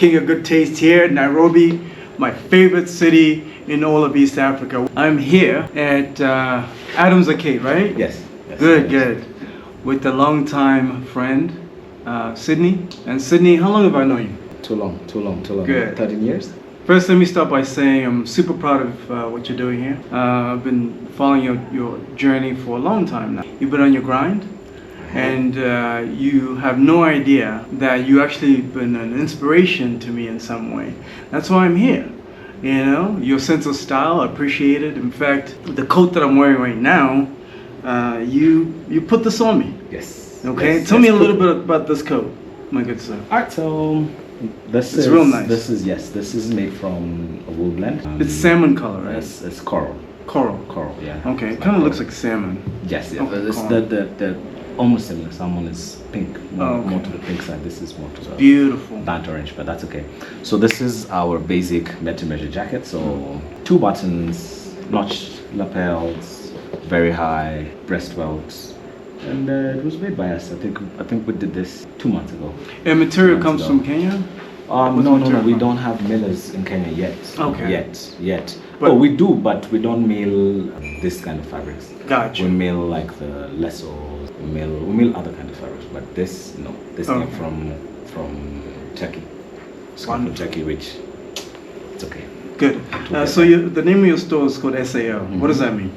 King of Good Taste here in Nairobi, my favorite city in all of East Africa. I'm here at Adams Arcade, right? Yes. Good. With a longtime friend, Sydney. And Sydney, how long have I known you? Too long. Good. 13 years? First, let me start by saying I'm super proud of what you're doing here. I've been following your journey for a long time now. You've been on your grind, and you have no idea that you actually been an inspiration to me in some way. That's why I'm here. You know, your sense of style, I appreciate it. In fact, the coat that I'm wearing right now, you put this on me. Yes. Okay, yes, tell me a cool. little bit about this coat, my good sir. Alright, so this It's is real nice. This is made from a wool blend. It's salmon color, right? It's coral. Coral. Yeah. Okay, it It's kind of like looks like salmon. Yes, yeah. Okay, It's coral. the almost similar. Salmon is pink, more, okay. more to the pink side. This is more to the Beautiful. burnt orange, but that's okay. So this is our basic made-to-measure jacket. So 2 buttons, notched lapels, very high breast welts, and it was made by us. I think we did this 2 months ago. And material 2 comes months from ago. Kenya? No. material We from? don't have millers in Kenya yet. Okay. Yet. But- We do, but we don't mill this kind of fabrics. Gotcha. We mill like the lessos. We mill other kind of fabrics. But this, no. This came Okay. from Turkey. It's come from Wonderful. Turkey, which it's okay. Good. So the name of your store is called SAL. What does that mean?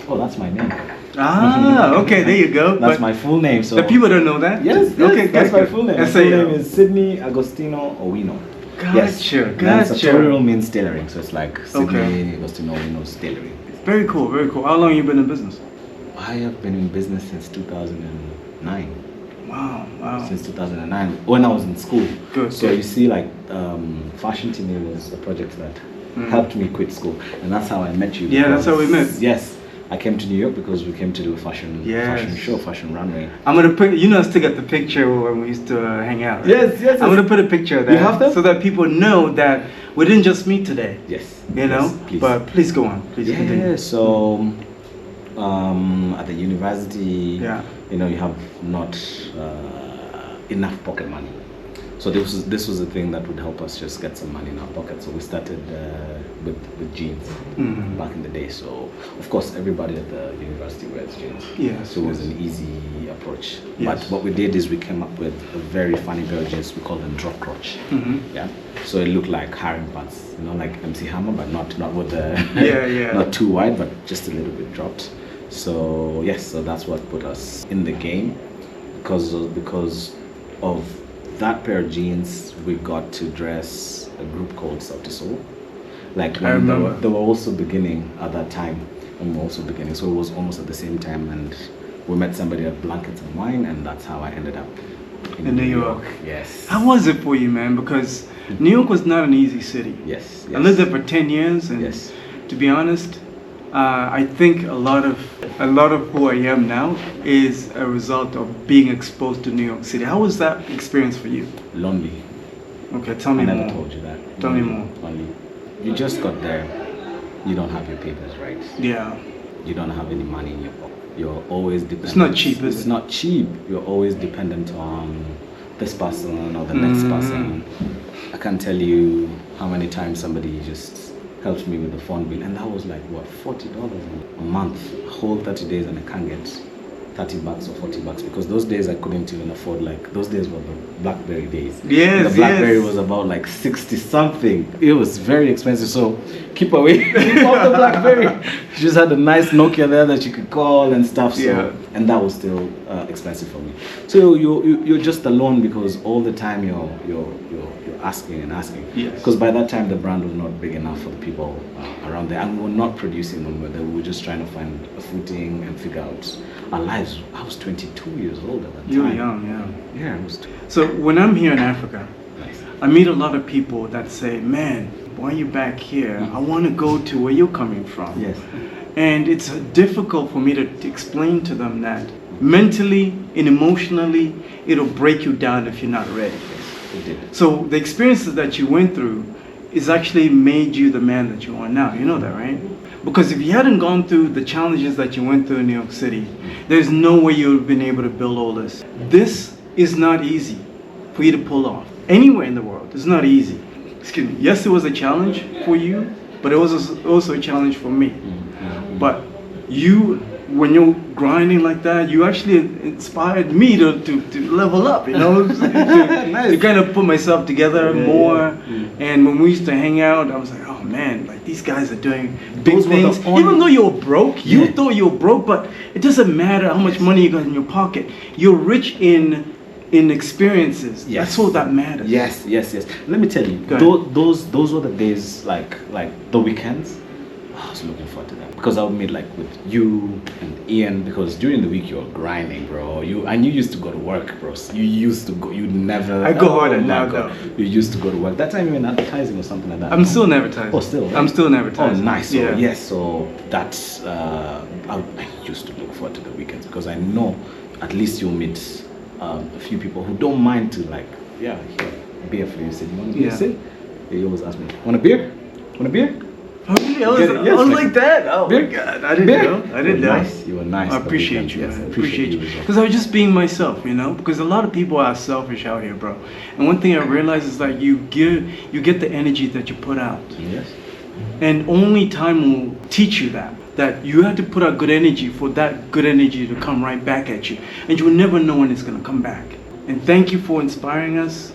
Oh, that's my name. Ah, okay, there you go. That's But my full name. So the people don't know that? Yes, Okay, that's good. my full name. My SAL. full name is Sydney Agostino Owino. Gotcha, And then gotcha. sartorial means tailoring, so it's like Sydney Okay. Agostino Owino's tailoring. Very cool, very cool. How long have you been in business? I have been in business since 2009. Wow. Since 2009, when I was in school. Good, So good. you see, like, fashion to me was a project that helped me quit school, and that's how I met you. Yeah, that's how we met. Yes, I came to New York because we came to do a fashion Yes. show, fashion runway. I'm gonna put, I still got the picture when we used to hang out. Right? Yes. I'm gonna put a picture of that. You have that? So that people know that we didn't just meet today. Yes. You know? Yes, please. But please go on. Please continue. Yeah. So, at the university, Yeah. you have not enough pocket money. So this was a thing that would help us just get some money in our pocket. So we started with jeans back in the day. So of course everybody at the university wears jeans. Yes, So it was yes. an easy approach. Yes. But what we did is we came up with a very funny pair of jeans. We call them drop crotch. Yeah. So it looked like harem pants, like MC Hammer, but not with the Yeah. not too wide, but just a little bit dropped. So yes, so that's what put us in the game, because of that pair of jeans, we got to dress a group called South to Soul. Like I when remember. they were also beginning at that time, and we were also beginning. So it was almost at the same time, and we met somebody at Blankets and Wine, and that's how I ended up In New York. Yes. How was it for you, man? Because New York was not an easy city. Yes. I lived there for 10 years, and Yes. to be honest, I think a lot of who I am now is a result of being exposed to New York City. How was that experience for you? Lonely. Okay, tell me I never more. told you that. Tell me more. Lonely. You just got there. You don't have your papers right. Yeah. You don't have any money in your pocket. You're always dependent. It's not cheap, is It's it? not cheap. You're always dependent on this person or the next person. I can't tell you how many times somebody just helped me with the phone bill, and that was like what, $40 a month, a whole 30 days, and I can't get $30 or $40 because those days I couldn't even afford. Like those days were the BlackBerry days. Yes, the BlackBerry yes. was about like 60 something. It was very expensive, so keep away keep off the BlackBerry. She just had a nice Nokia there that you could call and stuff. So Yeah. and that was still expensive for me. So you're just alone because all the time you're asking and asking. Yes. Because by that time the brand was not big enough for the people around there, and we were not producing them. We were just trying to find a footing and figure out our lives. I was 22 years old at that time. You were young, yeah. Yeah, I was. So when I'm here in Africa, Nice. I meet a lot of people that say, man, why are you back here? I want to go to where you're coming from. Yes. And it's difficult for me to explain to them that mentally and emotionally, it'll break you down if you're not ready. It did. So the experiences that you went through is actually made you the man that you are now. You know that, right? Because if you hadn't gone through the challenges that you went through in New York City, there's no way you would have been able to build all this. This is not easy for you to pull off. anywhere in the world. It's not easy. Excuse me. Yes, it was a challenge for you, but it was also a challenge for me. But you, when you're grinding like that, you actually inspired me to level up, you know, to kind of put myself together more. And when we used to hang out, I was like, oh man, like these guys are doing big things. Even though you were broke, you thought you were broke, but it doesn't matter how much money you got in your pocket. You're rich in experiences. That's all that matters. Yes. Let me tell you, those were the days, like the weekends. I was looking forward to that because I would meet like with you and Ian, because during the week you were grinding, bro. You used to go to work, bro. You used to go. You never. I go harder now, though. You used to go to work. That time you were in advertising or something like that. I'm still in advertising. Oh, still. Right? I'm still in advertising. Oh, nice. So, yes. So that's. I used to look forward to the weekends because I know at least you'll meet a few people who don't mind to like, here, beer for you. Said you want a beer? Sit. They always ask me, want a beer? Want a beer? Oh, really? I was like that. Oh my God, I didn't know. I didn't know. Nice. You were nice. I appreciate you. Yes, I appreciate you. Because I was just being myself, you know. Because a lot of people are selfish out here, bro. And one thing I realized is like you get the energy that you put out. Yes. And only time will teach you that you have to put out good energy for that good energy to come right back at you. And you will never know when it's gonna come back. And thank you for inspiring us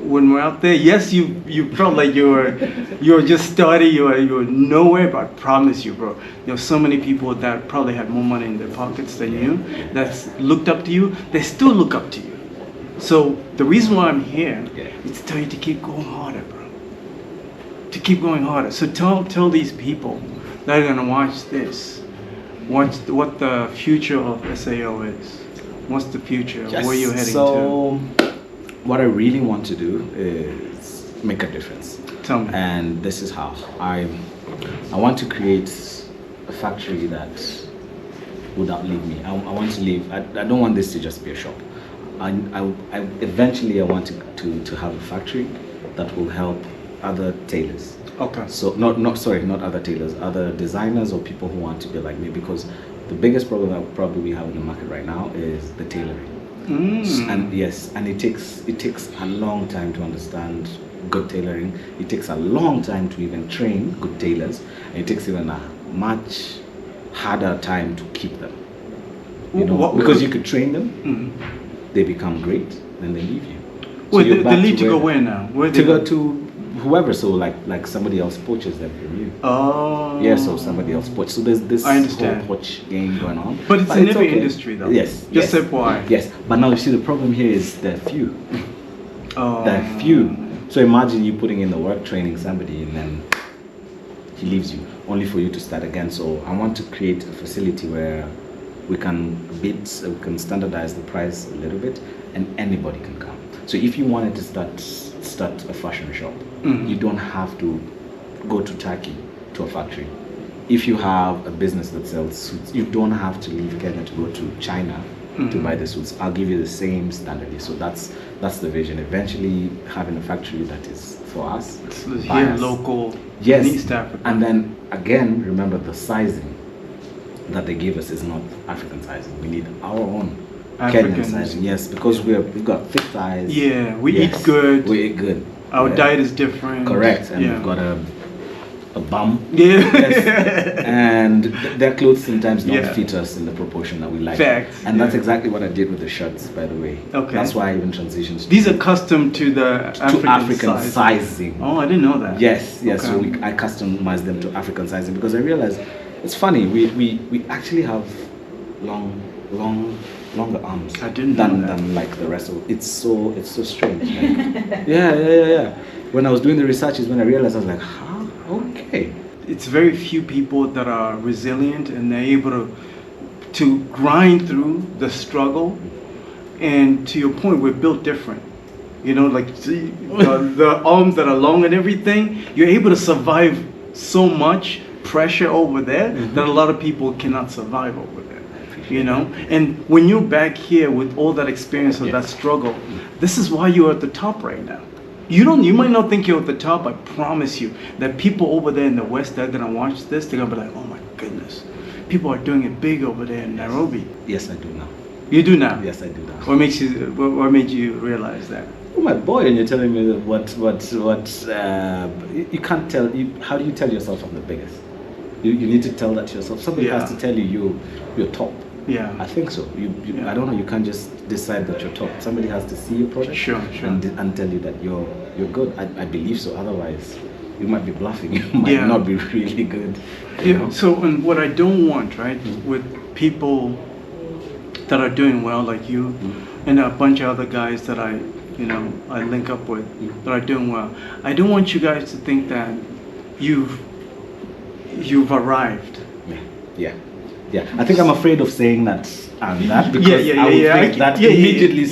when we're out there. Yes, you felt like you were just starting, you were nowhere, but I promise you, bro, there were so many people that probably had more money in their pockets than you, that's looked up to you, they still look up to you. So the reason why I'm here is to tell you to keep going harder, bro. To keep going harder. So tell these people that are gonna watch this, what the future of SAO is. What's the future? Yes. Where you're heading to? What I really want to do is make a difference. Tell me. And this is how. I want to create a factory that would outlive me. I want to live. I don't want this to just be a shop. Eventually I want to have a factory that will help other tailors. Okay. So not other tailors, other designers or people who want to be like me, because the biggest problem that probably we have in the market right now is the tailoring. And it takes a long time to understand good tailoring. It takes a long time to even train good tailors. And it takes even a much harder time to keep them. You know, because you could train them, they become great, then they leave you. So Wait, they leave to go where now? Where to go to whoever, so like somebody else poaches them from you. Oh. Yeah, so somebody else poaches. So there's this whole poach game going on. But it's in every industry though. Yes. Just FYI. Yes. But now you see the problem here is there are few. Oh. There are few. So imagine you putting in the work training somebody and then he leaves you, only for you to start again. So I want to create a facility where we can standardize the price a little bit and anybody can come. So if you wanted to start a fashion shop, you don't have to go to Turkey to a factory. If you have a business that sells suits, you don't have to leave Kenya to go to China to buy the suits. I'll give you the same standard. So that's the vision. Eventually having a factory that is for us. Here local, yes. in East Africa. And then again, remember the sizing that they give us is not African sizing. We need our own Kenyan sizing. Yes, because we've got thick thighs. Yeah, we eat good. We eat good. Our diet is different. Correct. And we've got a bum. Yeah. Yes. And their clothes sometimes don't fit us in the proportion that we like. Fact. And that's exactly what I did with the shirts, by the way. Okay. That's why I even transitioned. These are custom to the African sizing. Oh, I didn't know that. Yes. Okay. So I customized them to African sizing because I realized it's funny. We actually have longer arms. I didn't know that. Than like the rest of it. It's so strange. Like, yeah. When I was doing the research is when I realized I was like, huh? Okay. It's very few people that are resilient and they're able to grind through the struggle. And to your point, we're built different. You know, like the arms that are long and everything, you're able to survive so much pressure over there that a lot of people cannot survive over there. You know, and when you're back here with all that experience of that struggle, this is why you're at the top right now. You might not think you're at the top. I promise you that people over there in the West that are gonna watch this, they're gonna be like, oh my goodness, people are doing it big over there in Nairobi. Yes, I do now. You do now? Yes, I do now. What made you realize that? oh my boy, and you're telling me that you can't tell. How do you tell yourself I'm the biggest? You need to tell that to yourself. Somebody has to tell you you're top. Yeah. I think so. I don't know. You can't just decide that you're top. Somebody has to see your product. Sure. And tell you that you're good. I believe so. Otherwise, you might be bluffing. You might not be really good. Yeah. So, and what I don't want, right, with people that are doing well, like you, and a bunch of other guys that I link up with that are doing well. I don't want you guys to think that you've arrived. Yeah. I think I'm afraid of saying that because I would think that immediately.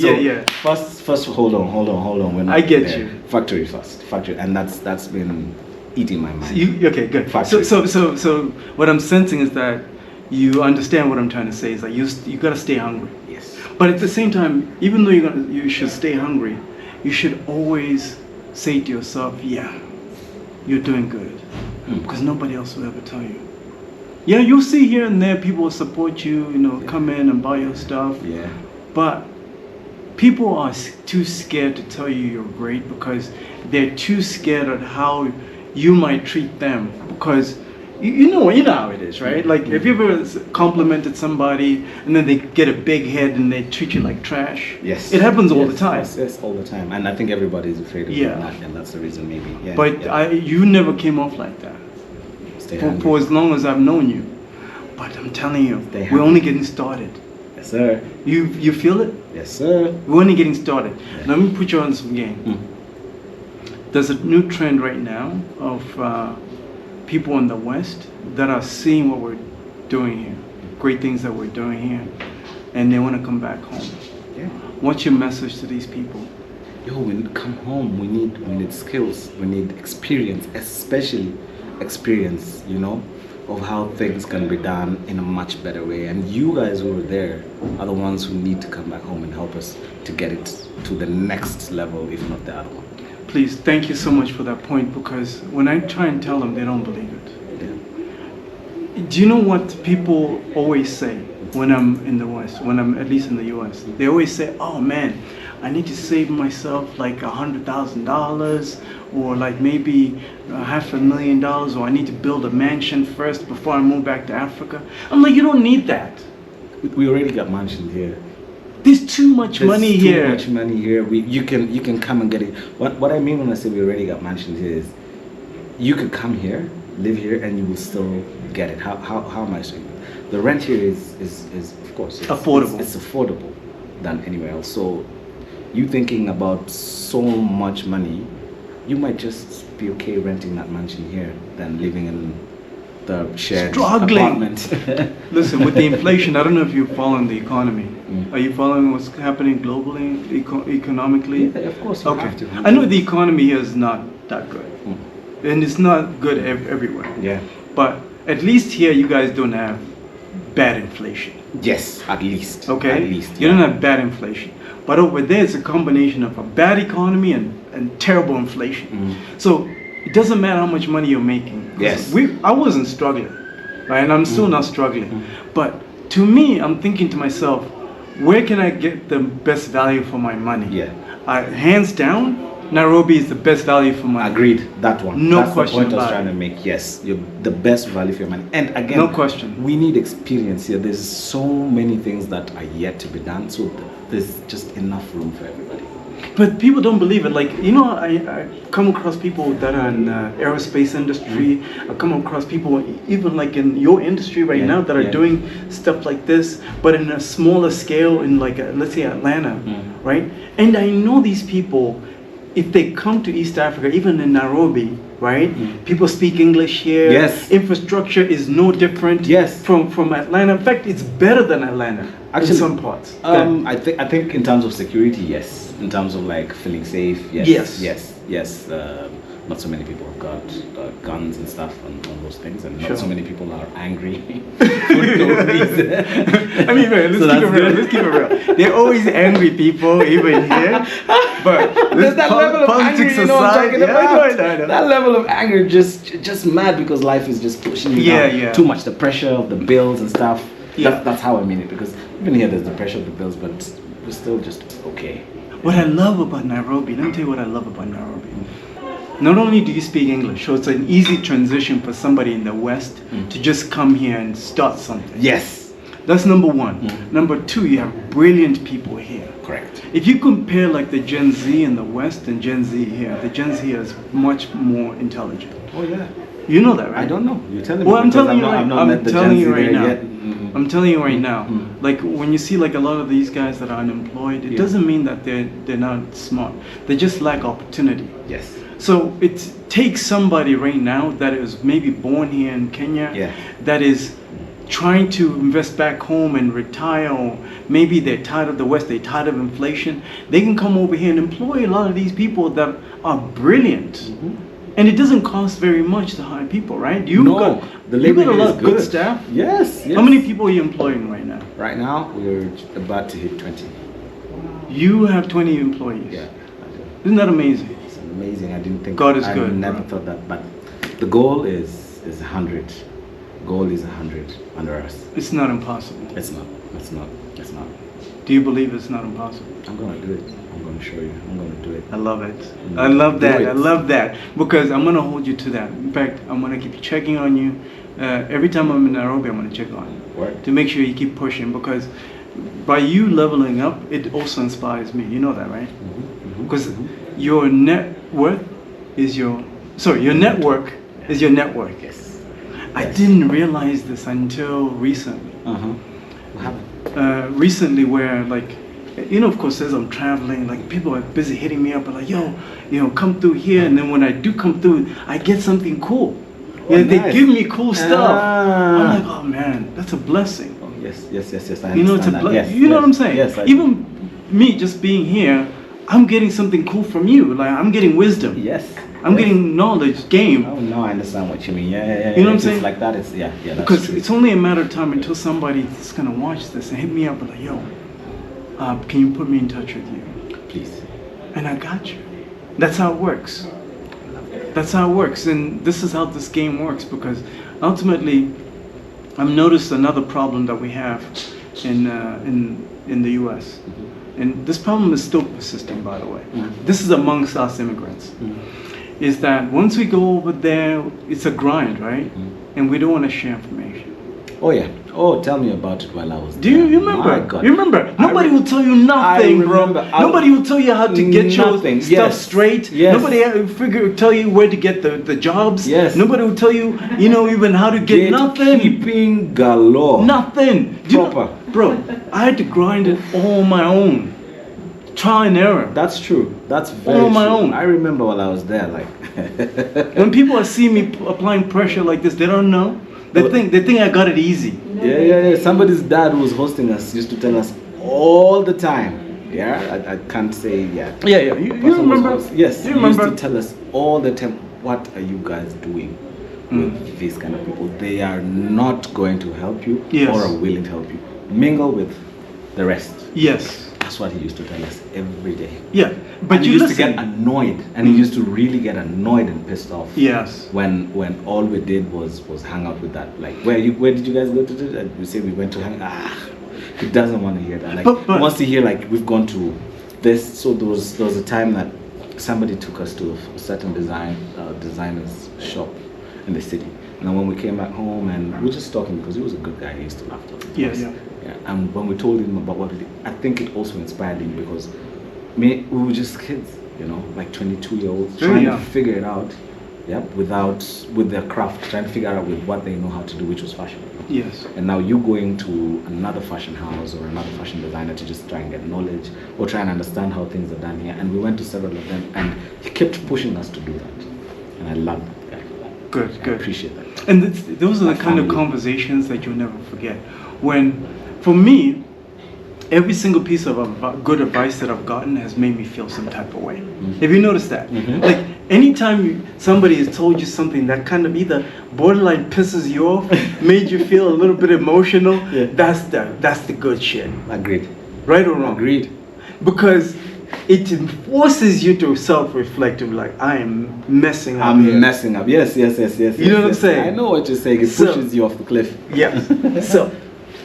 First, hold on. We're not I get there. you. Factory first, and that's been eating my mind. Okay, good. Factory. So what I'm sensing is that you understand what I'm trying to say. Is that you gotta stay hungry. Yes. But at the same time, even though you should stay hungry, you should always say to yourself, yeah, you're doing good, because nobody else will ever tell you. Yeah, you'll see here and there people will support you, come in and buy your stuff. Yeah. But people are too scared to tell you you're great because they're too scared of how you might treat them. Because you know how it is, right? Like if you ever complimented somebody and then they get a big head and they treat you like trash. Yes. It happens all the time. Yes, all the time. And I think everybody's afraid of doing that, and that's the reason maybe. Yeah. But you never came off like that. For as long as I've known you. But I'm telling you, we're only getting started. Yes, sir. You feel it? Yes, sir. We're only getting started. Yeah. Let me put you on some game. There's a new trend right now of people in the West that are seeing what we're doing here, great things that we're doing here, and they want to come back home. Yeah. What's your message to these people? We need to come home. We need skills. We need experience, especially experience, of how things can be done in a much better way. And you guys who are there are the ones who need to come back home and help us to get it to the next level, if not the other one. Please, thank you so much for that point, because when I try and tell them, they don't believe it. Yeah. Do you know what people always say when I'm in the West, when I'm at least in the US? They always say, oh man, I need to save myself like $100,000 or like maybe $500,000, or I need to build a mansion first before I move back to Africa. I'm like, you don't need that. We already got mansions here. There's too much money here. Too much money here. You can come and get it. What I mean when I say we already got mansions here is you could come here, live here, and you will still get it. How am I saying? The rent here is of course affordable. It's affordable than anywhere else. So you thinking about so much money, you might just be okay renting that mansion here than living in the shared apartment. Listen, with the inflation, I don't know if you're following the economy. Are you following what's happening globally, economically? Yeah, of course you have to. I know the economy here is not that good. And it's not good everywhere. Yeah. But at least here you guys don't have bad inflation. Yes, at least. Okay? At least. You don't have bad inflation. But over there it's a combination of a bad economy and terrible inflation. So it doesn't matter how much money you're making. Yes. I wasn't struggling, right? And I'm still not struggling. But to me, I'm thinking to myself, where can I get the best value for my money? Yeah. Hands down, Nairobi is the best value for money. Agreed. That one. No That's question the point I was about trying to make. Yes, you're the best value for your money. And again, no question. We need experience here. There's so many things that are yet to be done. So there's just enough room for everybody. But people don't believe it. Like, I come across people that are in the aerospace industry. I come across people even like in your industry right now that are doing stuff like this, but in a smaller scale in like, let's say Atlanta, right? And I know these people, if they come to East Africa, even in Nairobi, right? People speak English here. Yes. Infrastructure is no different from Atlanta. In fact, it's better than Atlanta in some parts. I think in terms of security, yes. In terms of like feeling safe, yes. Not so many people have got guns and stuff on those things, and not so many people are angry for no reason. I mean, man, let's keep it real. They're always angry people, even here. But there's that level of anger, you know what I'm talking about? That level of anger, just mad because life is just pushing you down too much. The pressure of the bills and stuff. That's how I mean it. Because even here, there's the pressure of the bills, but we're still just okay. What I love about Nairobi, let me tell you what I love about Nairobi. Not only do you speak English, so it's an easy transition for somebody in the West to just come here and start something. Yes. That's number one. Number two, you have brilliant people here. Correct. If you compare like the Gen Z in the West and Gen Z here, the Gen Z here is much more intelligent. Oh yeah. You know that, right? I don't know. You're telling me. Well, I'm because telling you not- right. I've not I'm met the telling Gen you Z right there now. yet. I'm telling you right now. Like when you see like a lot of these guys that are unemployed, it doesn't mean that they're not smart. They just lack opportunity. Yes. So it takes somebody right now that is maybe born here in Kenya, Yeah. that is trying to invest back home and retire, or maybe they're tired of the West, they're tired of inflation. They can come over here and employ a lot of these people that are brilliant. And it doesn't cost very much to hire people, right? The You labor got a here lot is of good good. staff. Yes. How many people are you employing right now? Right now, we're about to hit 20. You have 20 employees. Yeah. Isn't that amazing? It's amazing. I didn't think. God is I good, never bro. thought that. But the goal is 100. Goal is 100 under us. It's not impossible. It's not. It's not. It's not. Do you believe it's not impossible? I'm gonna do it. I'm gonna show you. I'm gonna do it. I love it. Mm. I love that. Do it. I love that. Because I'm going to hold you to that. In fact, I'm going to keep checking on you. Every time I'm in Nairobi, I'm going to check on you. What? To make sure you keep pushing. Because by you leveling up, it also inspires me. You know that, right? Because your net worth is your... Sorry, your network is your network. Yes. I didn't realize this until recently. What happened? Recently where like, you know, of course, as I'm traveling, like people are busy hitting me up and like, yo, you know, come through here. And then when I do come through, I get something cool. Yeah, nice. they give me cool stuff. Ah. I'm like, oh man, that's a blessing. Oh, yes. I You know, it's a understand that. blessing. Yes, You know yes, what I'm saying? Yes. I Even me just being here, I'm getting something cool from you. Like I'm getting wisdom. Yes. I'm getting knowledge, game. Oh no, I understand what you mean. Yeah. You know what I'm If saying? It's like that. It's yeah. That's Because true. it's only a matter of time until somebody is gonna watch this and hit me up and like, yo, can you put me in touch with you? Please. And I got you. That's how it works. That's how it works. And this is how this game works, because ultimately I've noticed another problem that we have in the US. And this problem is still persisting, by the way. This is amongst us immigrants. Is that once we go over there, it's a grind, right? And we don't want to share information. Oh yeah. Oh, tell me about it while I was Do you remember? My God. You remember? Nobody will tell you nothing, bro. remember. Nobody will tell you how to get your Nothing. stuff Yes. straight. Yes. Nobody will tell you where to get the jobs. Yes. Nobody will tell you, you know, even how to get nothing. Keeping galore. Nothing. Do you know- Proper. bro, I had to grind it all on my own. Trial and error. That's true. That's very All on my true. own. I remember while I was there, like. When people see me applying pressure like this, they don't know. They think I got it easy. Yeah. Somebody's dad who was hosting us used to tell us all the time. Yeah, I can't say yeah. Yeah. You Person was remember? yes, You he used remember? to tell us all the time, what are you guys doing with these kind of people? They are not going to help you Yes. or are willing to help you. Mingle with the rest. Yes. That's what he used to tell us every day. Yeah. But And you he used listen. to get annoyed, and he used to really get annoyed and pissed off. Yes. When all we did was hang out with that. Like, where did you guys go to do that? We say we went to hang. He doesn't want to hear that. Like, But- he wants to hear like we've gone to this. So there was a time that somebody took us to a certain designer's shop in the city. And then when we came back home, and we were just talking because he was a good guy. He used to laugh to us. Yeah. And when we told him about what we did, I think it also inspired him because we were just kids, you know, like 22-year-olds Very trying young. to figure it out, with their craft, trying to figure out with what they know how to do, which was fashion. Yes. And now you going to another fashion house or another fashion designer to just try and get knowledge or try and understand how things are done here. And we went to several of them, and he kept pushing us to do that. And I love that guy for that. Good. I Good. appreciate that. And those are the My kind of family. conversations that you'll never forget. When, for me, every single piece of good advice that I've gotten has made me feel some type of way. Have you noticed that? Like, anytime somebody has told you something that kind of either borderline pisses you off, made you feel a little bit emotional, Yeah. that's the good shit. Agreed. Right or wrong? Agreed. Because it forces you to self-reflect, to be like, I am messing up I'm here. messing up. Yes. You know what I'm saying? I know what you're saying. It So- pushes you off the cliff. Yeah. So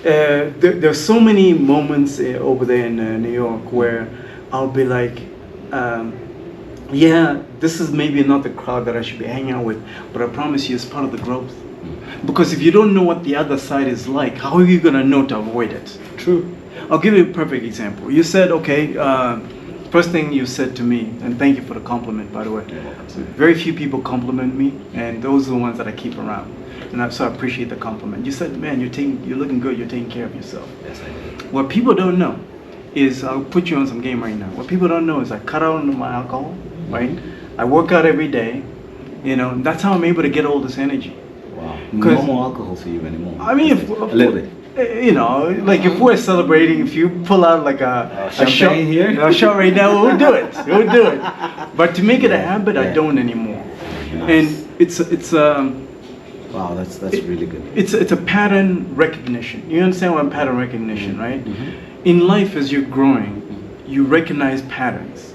there's so many moments over there in New York where I'll be like, yeah, this is maybe not the crowd that I should be hanging out with, but I promise you it's part of the growth. Because if you don't know what the other side is like, how are you going to know to avoid it? True. I'll give you a perfect example. You said, okay, first thing you said to me, and thank you for the compliment, by the way. So very few people compliment me, and those are the ones that I keep around. And so I appreciate the compliment. You said, man, you're looking good, you're taking care of yourself. Yes, I do. What people don't know is, I'll put you on some game right now. What people don't know is I cut out on my alcohol, right? I work out every day. You know, that's how I'm able to get all this energy. Wow. No more alcohol for you anymore. I mean, a little bit. You know, like if we're celebrating, if you pull out like a shot here, a shot right now, we'll do it. We'll do it. But to make it a habit, I don't anymore. Nice. And it's wow, that's really good. It's a pattern recognition. You understand what pattern recognition, right? Mm-hmm. In life, as you're growing, you recognize patterns,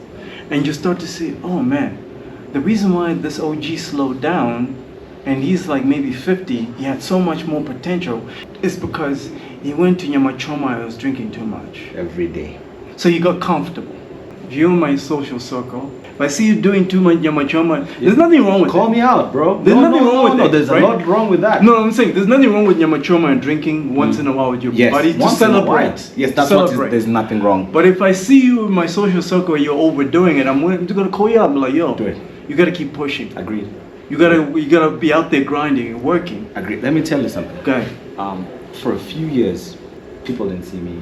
and you start to see, oh man, the reason why this OG slowed down, and he's like maybe 50, he had so much more potential, is because he went to Nyamachoma and was drinking too much. Every day. So he got comfortable. If you're in my social circle, if I see you doing too much Nyamachoma, there's nothing wrong with it. Call me out, bro. There's nothing wrong with it. There's a lot wrong with that. No, I'm saying there's nothing wrong with Nyamachoma and drinking once in a while with your buddy to celebrate. Yes, that's what there's nothing wrong. But if I see you in my social circle and you're overdoing it, I'm going to call you out and be like, yo, do it. You got to keep pushing. Agreed. You gotta be out there grinding and working. Agreed. Let me tell you something. Okay. For a few years, people didn't see me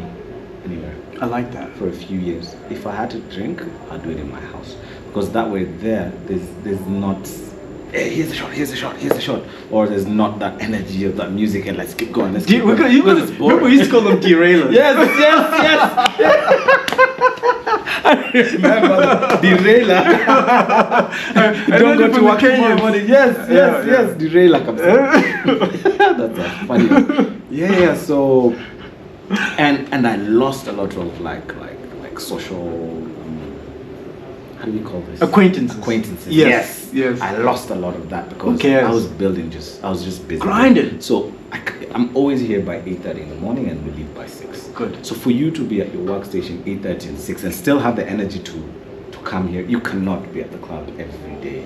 anywhere. I like that. For a few years, if I had to drink, I'd do it in my house, because that way there's not, hey, here's a shot, or there's not that energy of that music and let's keep going. Remember we used to call them derailers. yes. Remember derailer. Don't go to work tomorrow morning. Yes, derailer comes in. That's funny. Yeah. So, and I lost a lot of like social. How do we call this? Acquaintances. Yes. I lost a lot of that because I was just busy. Grinding. So I'm always here by 8:30 in the morning and we leave by 6. Good. So for you to be at your workstation 8:30 and 6 and still have the energy to come here, you cannot be at the club every day.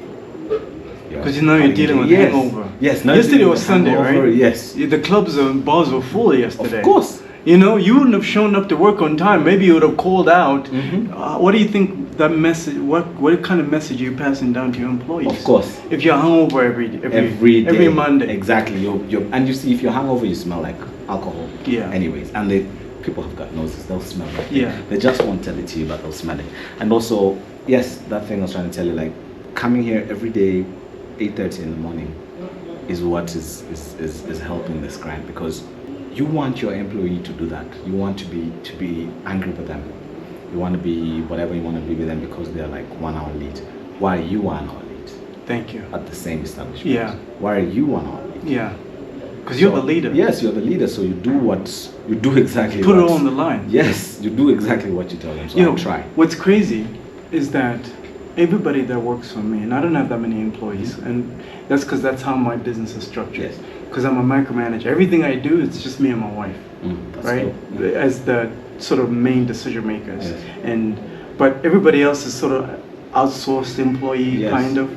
Because you're dealing with hangover. Yes. Yesterday was Sunday, right? Yes. The clubs and bars were full yesterday. Of course. You know, you wouldn't have shown up to work on time. Maybe you would have called out. Mm-hmm. What do you think that message? What kind of message are you passing down to your employees? Of course. If you're hungover every day, every Monday. Exactly. And you see, if you're hungover, you smell like alcohol. Yeah. Anyways, and people have got noses. They'll smell it. Yeah. They just won't tell it to you, but they'll smell it. And also, yes, that thing I was trying to tell you, like coming here every day, 8:30 in the morning, is what is helping this grind, because you want your employee to do that. You want to be angry with them. You want to be whatever you want to be with them because they're like 1 hour late. Why are you 1 hour late? Thank you. At the same establishment. Yeah. Why are you 1 hour late? Yeah. Because you're the leader. Yes, you're the leader. So you do exactly. Put it on the line. Yes, you do exactly what you tell them. So I try. What's crazy is that everybody that works for me, and I don't have that many employees, and that's because that's how my business is structured. Yes. Because I'm a micromanager. Everything I do, it's just me and my wife, right? Cool. Yeah. As the sort of main decision makers. Yes. But everybody else is sort of outsourced employee, kind of.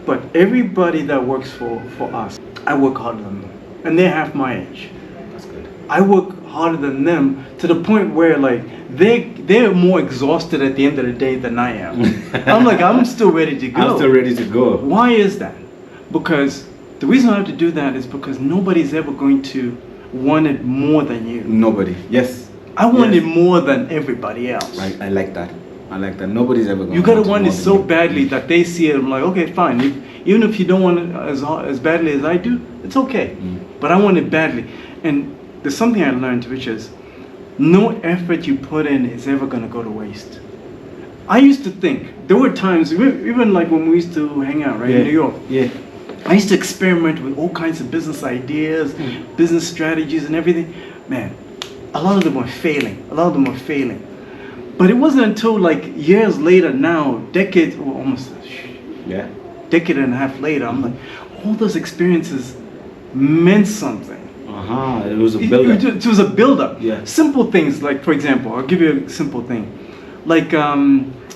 But everybody that works for us, I work harder than them. And they're half my age. That's good. I work harder than them to the point where like they're more exhausted at the end of the day than I am. I'm still ready to go. I'm still ready to go. Why is that? Because the reason I have to do that is because nobody's ever going to want it more than you. Nobody. Yes. I want it more than everybody else. Right. I like that. Nobody's ever going to. You gotta want it so badly that they see it. I'm like, okay, fine. Even if you don't want it as badly as I do, it's okay. But I want it badly. And there's something I learned, which is no effort you put in is ever gonna go to waste. I used to think, there were times, even like when we used to hang out, right, in New York. Yeah. I used to experiment with all kinds of business ideas, business strategies and everything. Man, a lot of them were failing. But it wasn't until like years later now, decades, or almost decade and a half later, I'm like, all those experiences meant something. It was a build-up. It was a build-up. Yeah. Simple things like, for example, I'll give you a simple thing. like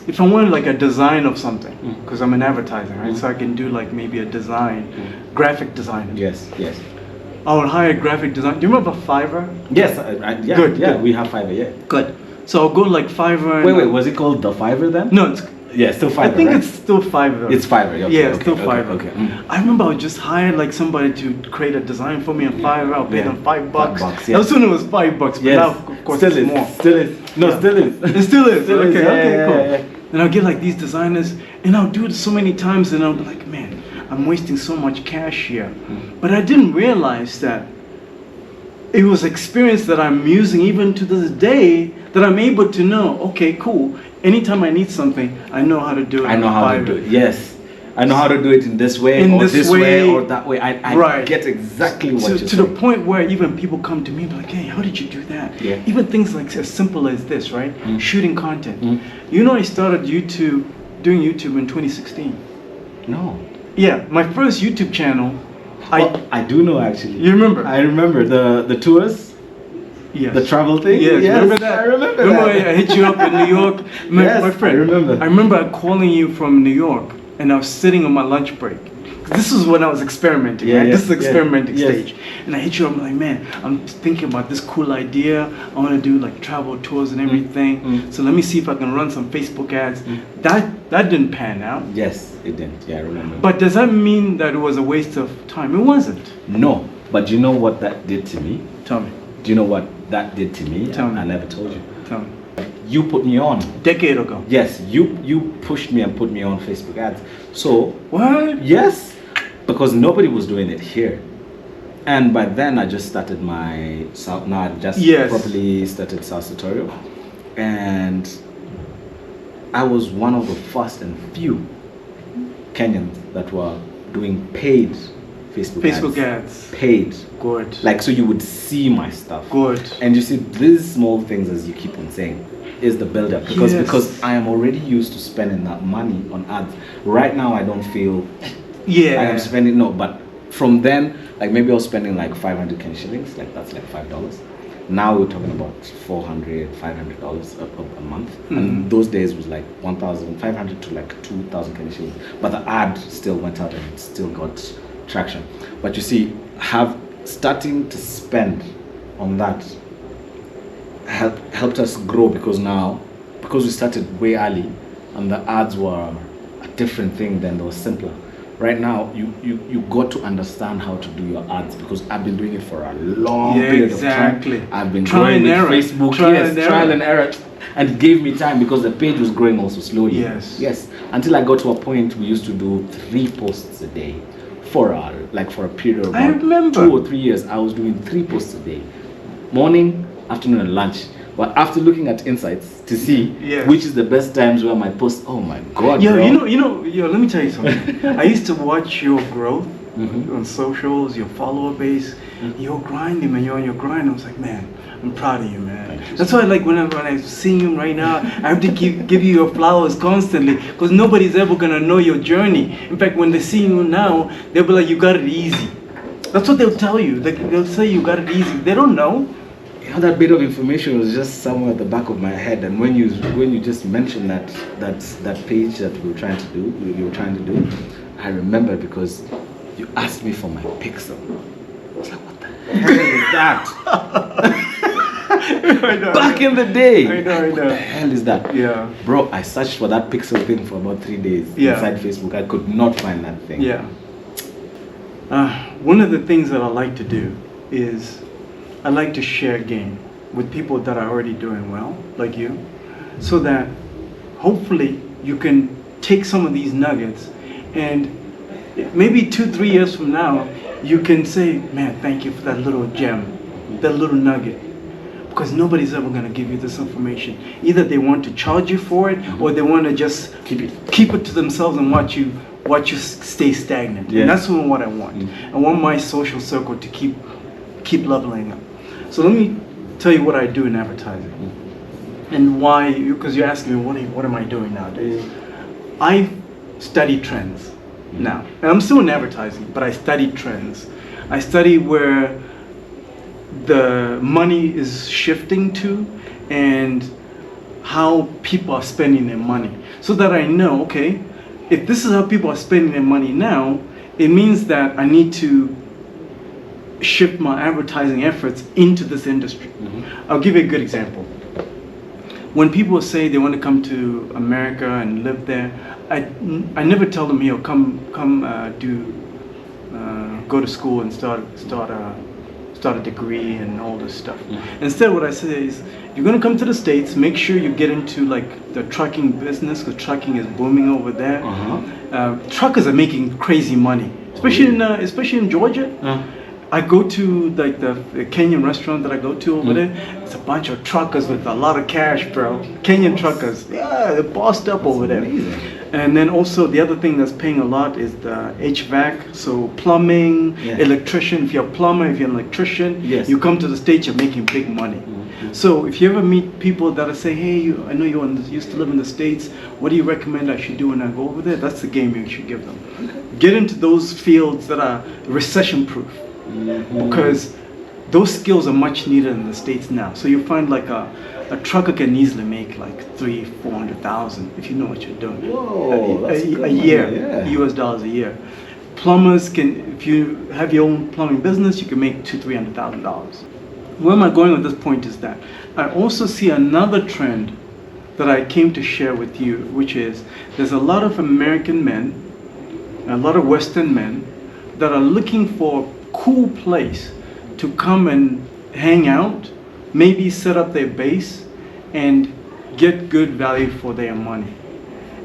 if I wanted like a design of something, because I'm in advertising, right? So I can do like maybe a design, graphic design. Yes, yes. I would hire a graphic design. Do you remember Fiverr? Yes, yeah, Good, yeah, good. we have Fiverr, yeah. Good. So I'll go like Fiverr. Wait, was it called the Fiverr then? No, it's, Yeah, still Fiverr, I think right? it's still Fiverr. It's Fiverr, okay, Yeah, it's okay, still okay, Fiverr. okay. I remember I would just hire like somebody to create a design for me on Fiverr. I'll pay them $5. $5, yeah. Now soon it was $5, but Yes. now of course Still it's is, more. still is. No, Yeah. still is. It still is. Still is, Okay, yeah, okay, yeah, cool. yeah, yeah. And I'll get like these designers, and I'll do it so many times, and I'll be like, man, I'm wasting so much cash here. But I didn't realize that it was experience that I'm using even to this day that I'm able to know, okay, cool. Anytime I need something, I know how to do it. I know on how to Fiverr. do it, yes. I know how to do it in this way, In or this way, way. or that way. I Right. get exactly what you're to saying. the point where even people come to me and be like, hey, how did you do that? Yeah. Even things like as simple as this, right? Shooting content. You know, I started doing YouTube in 2016. No. Yeah, my first YouTube channel, Well, I do know actually. you remember? I remember the tours, Yes. the travel thing. Yes, remember that? I remember Remember that. I hit you up in New York? Yes, my friend. I remember. I remember calling you from New York, and I was sitting on my lunch break. This is when I was experimenting, Yeah, right? yeah, This is experimenting yes. stage. And I hit you up, I'm like, man, I'm thinking about this cool idea. I want to do like travel tours and everything. So let me see if I can run some Facebook ads. That didn't pan out. Yes, it did. Yeah, I remember. But does that mean that it was a waste of time? It wasn't. No, but you know what that did to me? Tell me. Do you know what that did to me? Tell me. I never told you. Tell me. You put me on. Decade ago. Yes, you pushed me and put me on Facebook ads. So What? yes, because nobody was doing it here. And by then I just started my South. Now I just Yes. properly started South tutorial, and I was one of the first and few Kenyans that were doing paid Facebook ads. Paid. Good. Like, so you would see my stuff. Good. And you see, these small things, as you keep on saying, is the build-up. Because Yes. because I am already used to spending that money on ads. Right now, I don't feel Yeah. I am spending, no, but from then, like maybe I was spending like 500 Kenyan shillings, like that's like $5. Now we're talking about $400, $500 a month. And those days was like 1,500 to like 2,000 Kenyan shillings. But the ad still went out and it still got traction. But you see, starting to spend on that helped us grow, because we started way early and the ads were a different thing, then they were simpler. Right now, you got to understand how to do your ads, because I've been doing it for a long period exactly. of time. I've been Trial growing and with error. Facebook, trial and error, and it gave me time because the page was growing also slowly. Yes. Until I got to a point we used to do 3 posts a day for a period of I about remember. 2 or 3 years. I was doing 3 posts a day, morning, afternoon, and lunch. But after looking at insights to see Yes. which is the best times where my posts, oh my god, Yo, bro. let me tell you something. I used to watch your growth on socials, your follower base. You're grinding, man. You're on your grind. I was like, man, I'm proud of you, man. That's why, like, when I see you right now, I have to give you your flowers constantly, because nobody's ever gonna know your journey. In fact, when they see you now, they'll be like, you got it easy. That's what they'll tell you. They'll say you got it easy. They don't know. You know, that bit of information was just somewhere at the back of my head, and when you just mentioned that page that you were trying to do, I remember because you asked me for my pixel. I was like, what the hell is that? I know, Back in the day. I know. What the hell is that? Yeah. Bro, I searched for that pixel thing for about 3 days inside Facebook. I could not find that thing. Yeah. One of the things that I like to do is I like to share game with people that are already doing well, like you, so that hopefully you can take some of these nuggets and maybe 2-3 years from now, you can say, man, thank you for that little gem, that little nugget. Because nobody's ever going to give you this information. Either they want to charge you for it, or they want to just keep it to themselves and watch you stay stagnant. Yes. And that's what I want. I want my social circle to keep leveling up. So let me tell you what I do in advertising, and why. Because you're asking me what am I doing nowadays. I study trends now, and I'm still in advertising, but I study trends. I study where the money is shifting to, and how people are spending their money, so that I know, okay, if this is how people are spending their money now, it means that I need to shift my advertising efforts into this industry. I'll give you a good example. When people say they want to come to America and live there, I never tell them, here, go to school and start a degree and all this stuff. Instead, what I say is, you're going to come to the States, make sure you get into like the trucking business, because trucking is booming over there. Truckers are making crazy money, especially in Georgia. I go to like the Kenyan restaurant that I go to over there. It's a bunch of truckers with a lot of cash, bro. Kenyan truckers, yeah, they're bossed up over there. Amazing. And then also the other thing that's paying a lot is the HVAC, so plumbing, electrician. If you're a plumber, if you're an electrician, you come to the States, you're making big money. So if you ever meet people that are saying, hey, I know you used to live in the States, what do you recommend I should do when I go over there? That's the game you should give them. Get into those fields that are recession proof, because those skills are much needed in the States now. So you find like a trucker can easily make like $300,000-400,000 if you know what you're doing. Whoa, a year, US dollars a year. Plumbers can, if you have your own plumbing business, you can make $200,000-300,000. Where am I going with this point is that I also see another trend that I came to share with you, which is there's a lot of American men, a lot of Western men that are looking for a cool place to come and hang out, maybe set up their base and get good value for their money.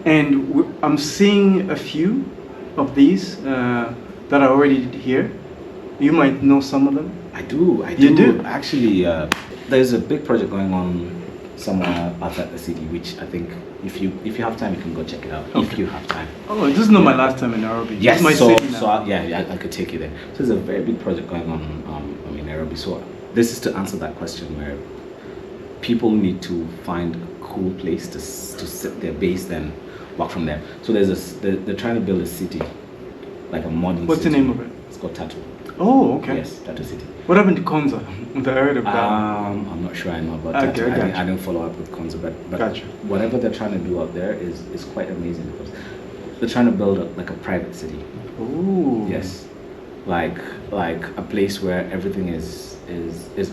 And I'm seeing a few of these that are already here. You might know some of them. I do. You do? Actually, there's a big project going on somewhere outside the city, which I think if you have time, you can go check it out. Okay. If you have time. Oh, this is not my last time in Nairobi. Yes, this is my city now. I could take you there. So there's a very big project going on in Nairobi. So this is to answer that question where people need to find a cool place to set their base, then work from there. So they're trying to build a city, like a modern What's city. the name of it? It's called Tattoo. Oh, okay. Yes, Tattoo City. What happened to Konza? I heard of that. I'm not sure I know about that. Okay, I didn't follow up with Konza, but gotcha. Whatever they're trying to do out there is quite amazing, because they're trying to build like a private city. Ooh. Yes, like a place where everything is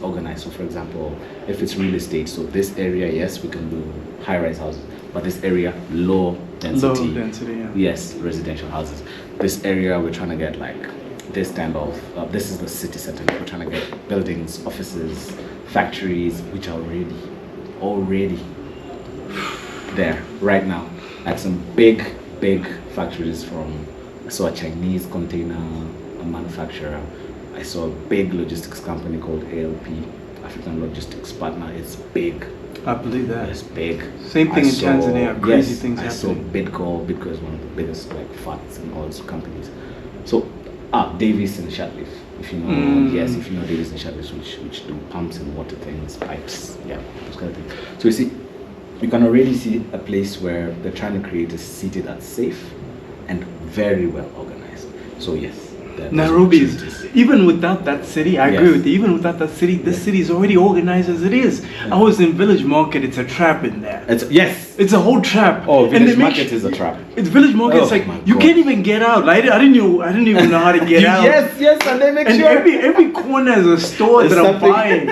organized. So, for example, if it's real estate, so this area, yes, we can do high-rise houses, but this area, low density. Low density, yeah. Yes, residential houses. This area, we're trying to get like this kind of, this is the city center. We're trying to get buildings, offices, factories, which are already there right now. Like some big factories from, I saw a Chinese container manufacturer. I saw a big logistics company called ALP, African Logistics Partner. It's big. I believe that. It's big. Same thing in Tanzania. Crazy things I happening. saw Bidco is one of the biggest like FATs and all those companies. So Davis and Shatliff, if you know, yes, if you know Davis and Shatliff, which do pumps and water things, pipes, those kind of things. So you see, you can already see a place where they're trying to create a city that's safe and very well organized. So yes. Nairobi is, even without that city, I agree with you, even without that city, this city is already organized as it is. I was in Village Market, it's a trap in there. It's a whole trap. Oh, Village Market is a trap. It's Village Market, it's like, you can't even get out. I didn't even know how to get out. Yes, and they make and sure. every corner is a store that I'm buying.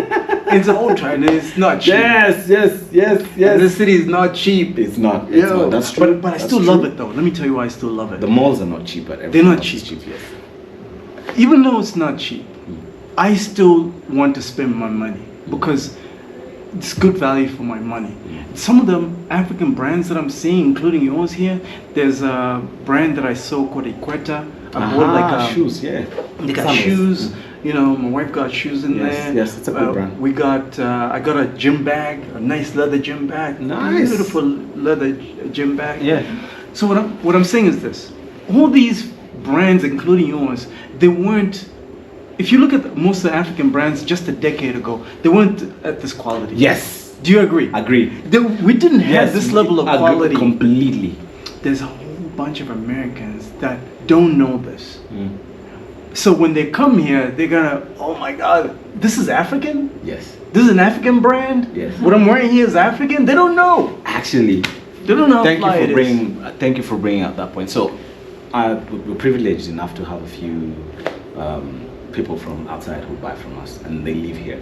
It's a whole trap, and it's not cheap. Yes. And this city is not cheap. It's not. That's true. But I still love it though. Let me tell you why I still love it. The malls are not cheap, but they're not cheap. Yes. Even though it's not cheap, I still want to spend my money because it's good value for my money. Some of the African brands that I'm seeing, including yours here, there's a brand that I saw called Equeta. I bought like shoes, yeah. They got shoes. You know, my wife got shoes in there. Yes, it's a good brand. We got, I got a gym bag, a nice leather gym bag. Nice. Beautiful leather gym bag. Yeah. So what I'm saying is this: all these brands, including yours, they weren't. If you look at most of the African brands just a decade ago, they weren't at this quality. Yes. Do you agree? Agree. We didn't have this level of quality. Completely. There's a whole bunch of Americans that don't know this. So when they come here, they're gonna, oh my God, this is African? Yes. This is an African brand. Yes. What I'm wearing here is African. They don't know. Actually, They don't know how thank fly you it for is. thank you for bringing up that point. So, we're privileged enough to have a few people from outside who buy from us, and they live here.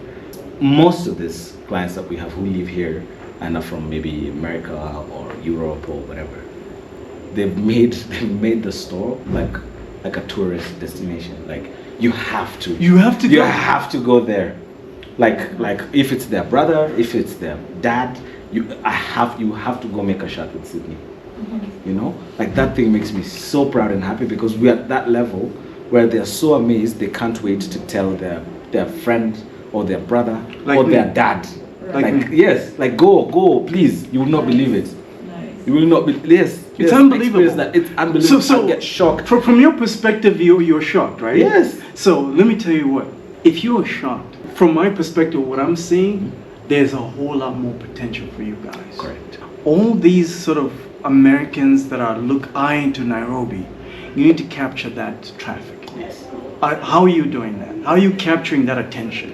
Most of these clients that we have who live here and are from maybe America or Europe or whatever, they've made the store like a tourist destination. Like you have to go there. Like if it's their brother, if it's their dad, you have to go make a shot with Sydney. You know, like that thing makes me so proud and happy because we're at that level where they're so amazed they can't wait to tell their friend or their brother Like or me. their dad. Like me. Yes, like go, please. You will not believe it. Nice. You will not be. Yes, It's yes, unbelievable. experience that. It's unbelievable. So I get shocked. From your perspective, you're shocked, right? Yes. So let me tell you what. If you're shocked, from my perspective, what I'm seeing, there's a whole lot more potential for you guys. Correct. All these sort of Americans that are eyeing to Nairobi, you need to capture that traffic. Yes. How are you doing that? How are you capturing that attention?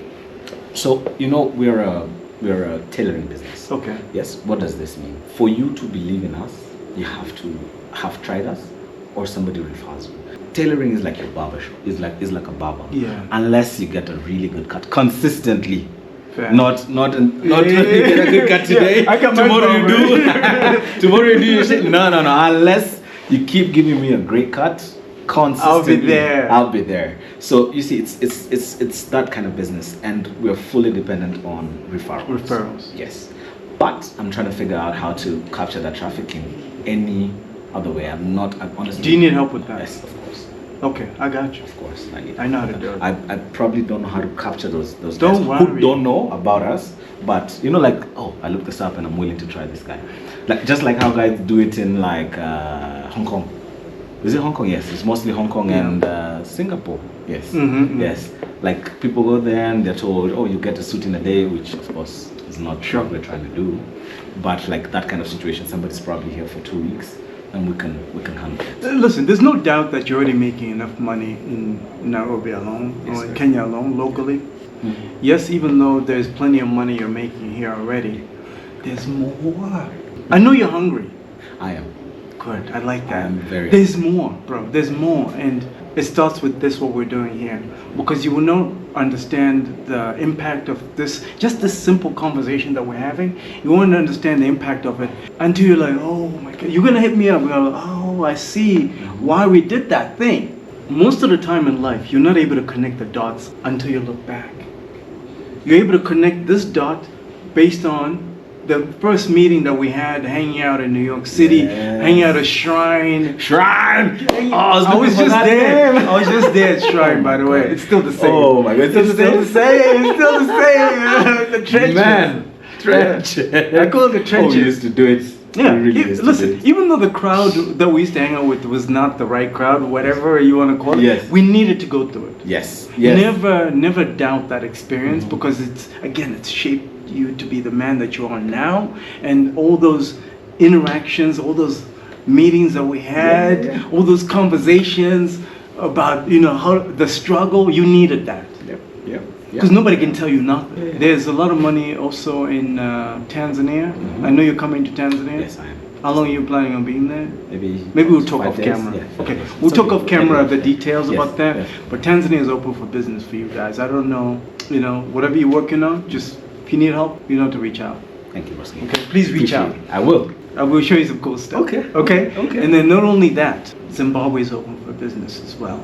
So we're a tailoring business. Okay. Yes. What does this mean? For you to believe in us, you have to have tried us, or somebody refers you. Tailoring is like your barber shop. It's like a barber. Yeah. Unless you get a really good cut consistently. Fair. Not you get a good cut today. Yeah, I got my tomorrow you barber. do. Tomorrow you do your shit. No. Unless you keep giving me a great cut consistently, I'll be there. So you see, it's that kind of business, and we're fully dependent on referrals. Yes, but I'm trying to figure out how to capture that traffic in any other way. I'm honestly. Do you need help with that? Yes, of course. Okay, I got you. Of course, I know how to do it. I probably don't know how to capture those guys Don't who worry. don't know about us, but like, oh, I looked this up and I'm willing to try this guy. Like just like how guys do it in like Hong Kong. Is it Hong Kong? Yes, it's mostly Hong Kong and Singapore. Yes, Mm-hmm. yes. Like people go there and they're told, oh, you get a suit in a day, which of course is not what we're trying to do. But like that kind of situation, somebody's probably here for 2 weeks, and we can handle it. Listen, there's no doubt that you're already making enough money in Nairobi alone, Yes, or in sir. Kenya alone, locally. Mhm. Yes, even though there's plenty of money you're making here already, there's more. I know you're hungry. I am. Good, I like that. I'm very There's more, bro. There's more, and it starts with this. What we're doing here, because you will not understand the impact of this. Just this simple conversation that we're having, you won't understand the impact of it until you're like, oh my god. You're gonna hit me up. You're like, oh, I see why we did that thing. Most of the time in life, you're not able to connect the dots until you look back. You're able to connect this dot based on the first meeting that we had hanging out in New York City, Yes. hanging out at Shrine. Shrine. Oh, I was just there. I was just there at Shrine, by the way. It's still the same. Oh my God, It's still the same. It's still the same. The trenches. Man, trench. I call it the trenches. Oh, we used to do it. Yeah, We really used to do listen, it. even though the crowd that we used to hang out with was not the right crowd, whatever you want to call it, Yes. we needed to go through it. Yes. Yes. Never doubt that experience because it's shaped you to be the man that you are now, and all those interactions, all those meetings that we had, all those conversations about how the struggle. You needed that Yep. Yep. because nobody can tell you nothing. There's a lot of money also in Tanzania. I know you're coming to Tanzania. Yes, I am. How long are you planning on being there? Maybe We'll talk 5 off days. camera. Yeah, Okay, 5 days. we'll It's talk okay. off camera Anyway. the details Yes, about that. yes. But Tanzania is open for business for you guys. I don't know, whatever you're working on, just if you need help, you know to reach out. Thank you, Roski. Okay, please reach out. Appreciate it. I will. I will show you some cool stuff. Okay. Okay. Okay. And then not only that, Zimbabwe is open for business as well.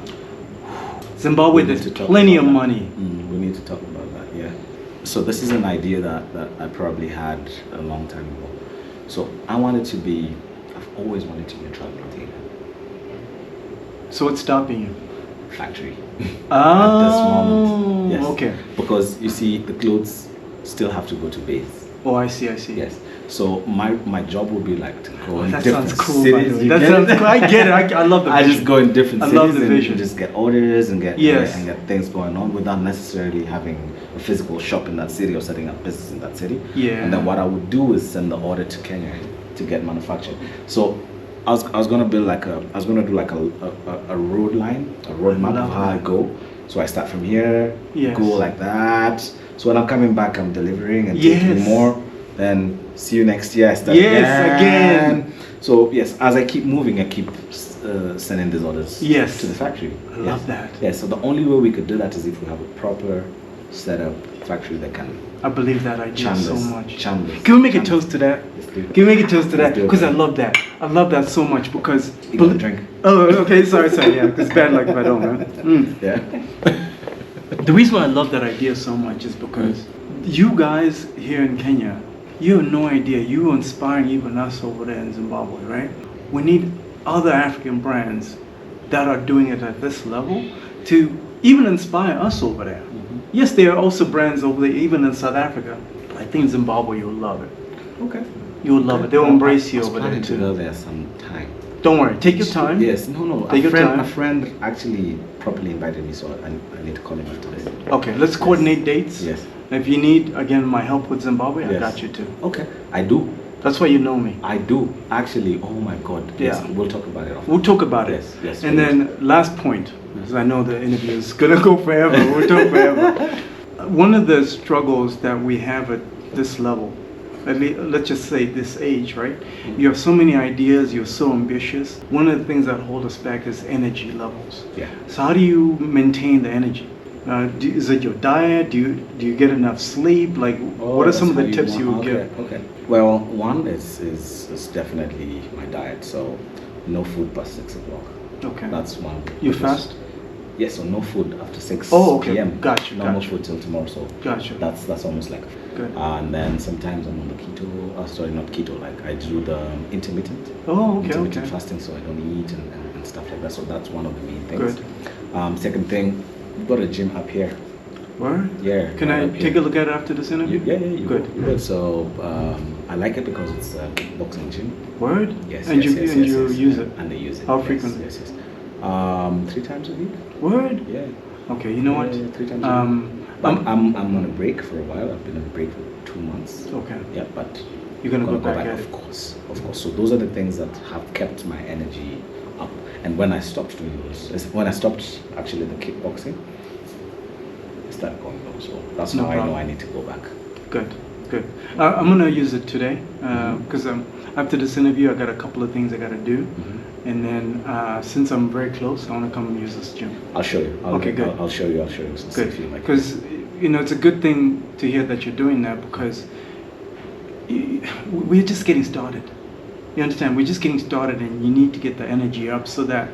Zimbabwe, We need there's to talk plenty of about that. money. We need to talk about that. Yeah. So this is an idea that I probably had a long time ago. So I wanted to be. I've always wanted to be a travel retailer. So what's stopping you? Factory. Oh, At this moment. Yes. okay. Because you see, the clothes still have to go to base. Oh, I see. Yes. So my job will be like to go in That different sounds cool. By the cities. way. You That get sounds it? cool. I get it. I love the I vision. just go in different I cities love the and vision. just get orders and get Yes. and get things going on without necessarily having a physical shop in that city or setting up business in that city. Yeah. And then what I would do is send the order to Kenya to get manufactured. So I was gonna build like a road line, a roadmap of how I go So I start from here, Yes. go like that. So when I'm coming back, I'm delivering and Yes. taking more. Then see you next year. I start again. So yes, as I keep moving, I keep sending these orders Yes. to the factory. I love that. Yes. So the only way we could do that is if we have a proper setup factory that can. I believe that idea so much. Chambers. Can we make a toast to that? Can we make a toast to that? Let's do it, Because I man. love that. I love that so much because. You got a drink? Oh, okay. Sorry. Yeah, because bad luck if I don't, man. Yeah. The reason why I love that idea so much is because you guys here in Kenya, you have no idea. You're inspiring even us over there in Zimbabwe, right? We need other African brands that are doing it at this level to even inspire us over there. Yes, there are also brands over there, even in South Africa. I think Zimbabwe, you'll love it. Okay. You'll love it. They'll embrace you I was over there planning to too. go there sometime. Don't worry. Take your time. Yes. No. Take your time. A friend actually properly invited me, so I need to call him after this. Okay, let's coordinate dates. Yes. If you need, again, my help with Zimbabwe, I Yes. got you too. Okay. I do. That's why you know me. I do. Actually, oh my God. Yes. Yeah. We'll talk about it after. We'll talk about it. Yes. And then last point, because I know the interview is gonna go forever. We'll talk forever. One of the struggles that we have at this level, let's just say this age, right? You have so many ideas. You're so ambitious. One of the things that hold us back is energy levels. Yeah. So how do you maintain the energy? Is it your diet? Do you get enough sleep? Like, what are some of the tips you would give? Okay. Well, one is definitely my diet. So no food past 6 o'clock. Okay. That's one. You fast? Yes, so no food after 6 Oh, okay. p.m. Gotcha, No more gotcha. food till tomorrow. So Gotcha. that's almost like. Good. And then sometimes I'm on the keto. Sorry, not keto. Like I do the intermittent. Oh, okay, Intermittent okay. fasting, so I don't eat and stuff like that. So that's one of the main things. Good. Second thing, we've got a gym up here. Word? Yeah. Can right I up here. take a look at it after this interview? Yeah, you Good. Go, you go. So I like it because it's a boxing gym. Word? Yes. And yes, you yes, and yes, you yes. use it? And they use it. How yes, frequently? Yes. 3 times a week. Word? Yeah. Okay. You know what? Yeah, 3 times a week. But I'm on a break for a while. I've been on a break for 2 months. Okay. Yeah, but You're gonna go back at it. Of course. So those are the things that have kept my energy up. And when I stopped doing those, when I stopped actually the kickboxing, I started going low. So that's No how I problem. know I need to go back. Good. I'm gonna use it today because after this interview, I got a couple of things I gotta do, and then since I'm very close, I wanna come and use this gym. I'll show you. Okay, good. I'll show you. See if you Good. like it. Because it's a good thing to hear that you're doing that because we're just getting started. You understand? We're just getting started, and you need to get the energy up so that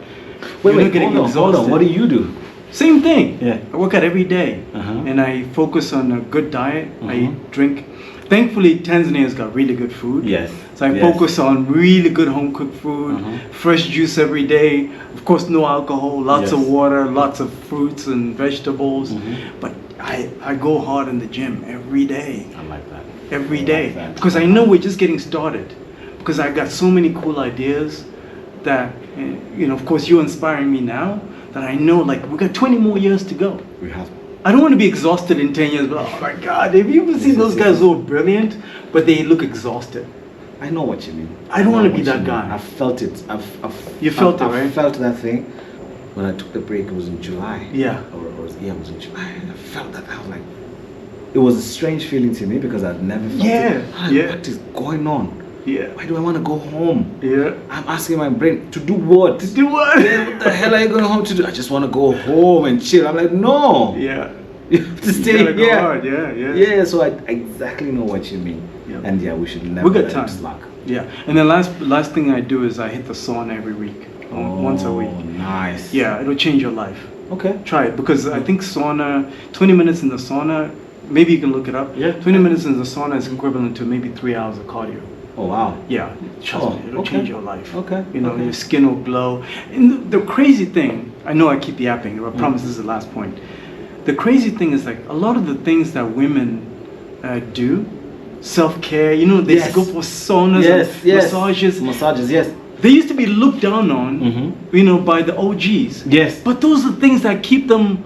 you're not getting exhausted. Hold on. What do you do? Same thing. Yeah. I work out every day, and I focus on a good diet. I drink. Thankfully, Tanzania's got really good food. Yes. So I focus on really good home cooked food, fresh juice every day. Of course, no alcohol, lots of water, lots of fruits and vegetables. But I go hard in the gym every day. I like that. Every I day. like that. Because I know we're just getting started. Because I got so many cool ideas that, of course, you're inspiring me now that I know, like, we got 20 more years to go. We have. I don't want to be exhausted in 10 years, but oh my God, have you ever seen those guys so brilliant, but they look exhausted? I know what you mean. I don't want to be know what that you mean. guy. I felt it. You felt it, I right? felt that thing. When I took the break, it was in July. Yeah. It was in July. And I felt that. I was like, it was a strange feeling to me because I'd never felt it. What is going on? Yeah. Why do I want to go home? Yeah. I'm asking my brain to do what? To do what? What the hell are you going home to do? I just want to go home and chill. I'm like, no. Yeah. You have to stay gotta go here. hard. Yeah. Yeah, so I exactly know what you mean. Yeah. And yeah, we should never We got let time. it slack. Yeah. And the last thing I do is I hit the sauna every week, once a week. Nice. Yeah, it'll change your life. Okay. Try it because I think sauna, 20 minutes in the sauna, maybe you can look it up. Yeah. 20 minutes in the sauna is equivalent to maybe 3 hours of cardio. Oh wow. Yeah, trust me, it'll change your life. Okay. Your skin will glow. And the crazy thing, I know I keep yapping, but I promise this is the last point. The crazy thing is like a lot of the things that women do, self-care, they Yes. go for saunas and massages. Yes. They used to be looked down on, by the OGs. Yes. But those are things that keep them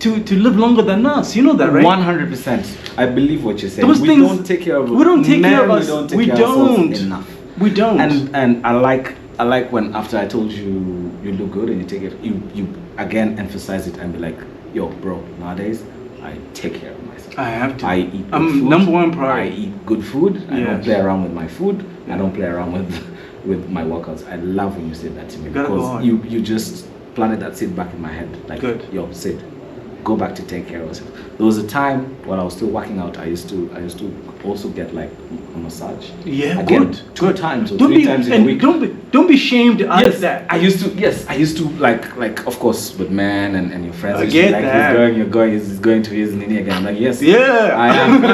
to live longer than us. You know that, right? 100%. I believe what you're saying. Those we things, don't take care of. We don't take care of us. We don't. Enough. We don't. And I like when after I told you you look good and you take it, you again emphasize it and be like, yo, bro, nowadays I take care of myself. I have to. I eat good I'm food. number one I priority. eat good food. I don't Yes. play around with my food. I don't play around with my workouts. I love when you say that to me, Gotta go because hard. you just planted that seed back in my head. Like, Good. yo, Sid, go back to take care of yourself. There was a time when I was still working out. I used to also get like a massage. Yeah, Again, good. two times or Don't three be times in a and week. don't be shamed out Yes, of that. I used to like of course with men and your friends. I you get like that. he's going to his nini again. I'm like, yes, Yeah. I am.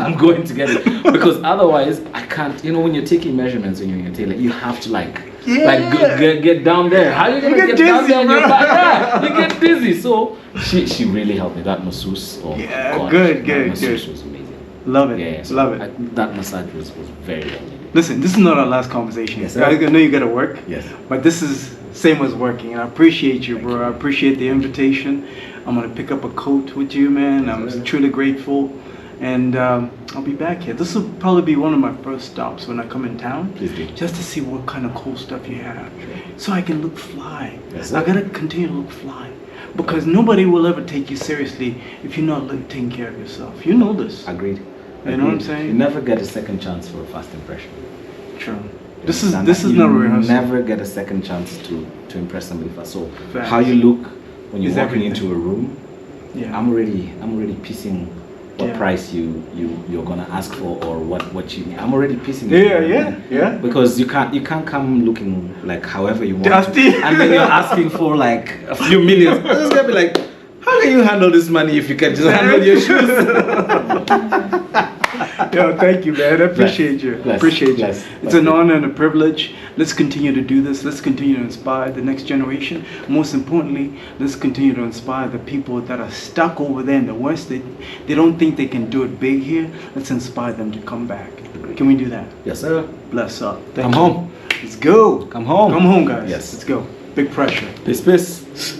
I'm going to get it, because otherwise I can't. You know, when you're taking measurements when you're in your tailor, you have to like get down there. How are you gonna get get down dizzy, there? On your bro. back? Yeah, you get dizzy. So she really helped me. That masseuse. Oh my Yeah, God, good, that good, masseuse good. was amazing. Love it. Yeah, so Love it. that massage was very well needed. Listen, this is not our last conversation. Yes, sir. I know you gotta work. Yes. But this is same as working. And I appreciate you, bro. I appreciate the invitation. I'm gonna pick up a coat with you, man. I'm sir. truly grateful. And I'll be back here. This will probably be one of my first stops when I come in town. Please do. Just to see what kind of cool stuff you have. So I can look fly. Yes, sir. I gotta continue to look fly. Because nobody will ever take you seriously if you're not taking care of yourself. You know this. Agreed. You know what I'm Agreed. saying? You never get a second chance for a first impression. True. You This is understand that? not a You rehearsal. never get a second chance to impress somebody first. So Facts. how you look when you're Is walking everything. into a room, Yeah. I'm already piecing what Yeah. price you're gonna ask for, or what you. I'm already piecing. Yeah. Because you can't come looking like however you want, Dusty. and then you're asking for like a few millions. I'm just gonna be like, how can you handle this money if you can just handle your shoes? Yo, thank you, man. I appreciate you. Bless. Appreciate you. Bless. It's an honor and a privilege. Let's continue to do this. Let's continue to inspire the next generation. Most importantly, let's continue to inspire the people that are stuck over there in the West. They don't think they can do it big here. Let's inspire them to come back. Can we do that? Yes, sir. Bless up. Come home. Let's go. Come home. Come home, guys. Yes. Let's go. Big pressure. Peace.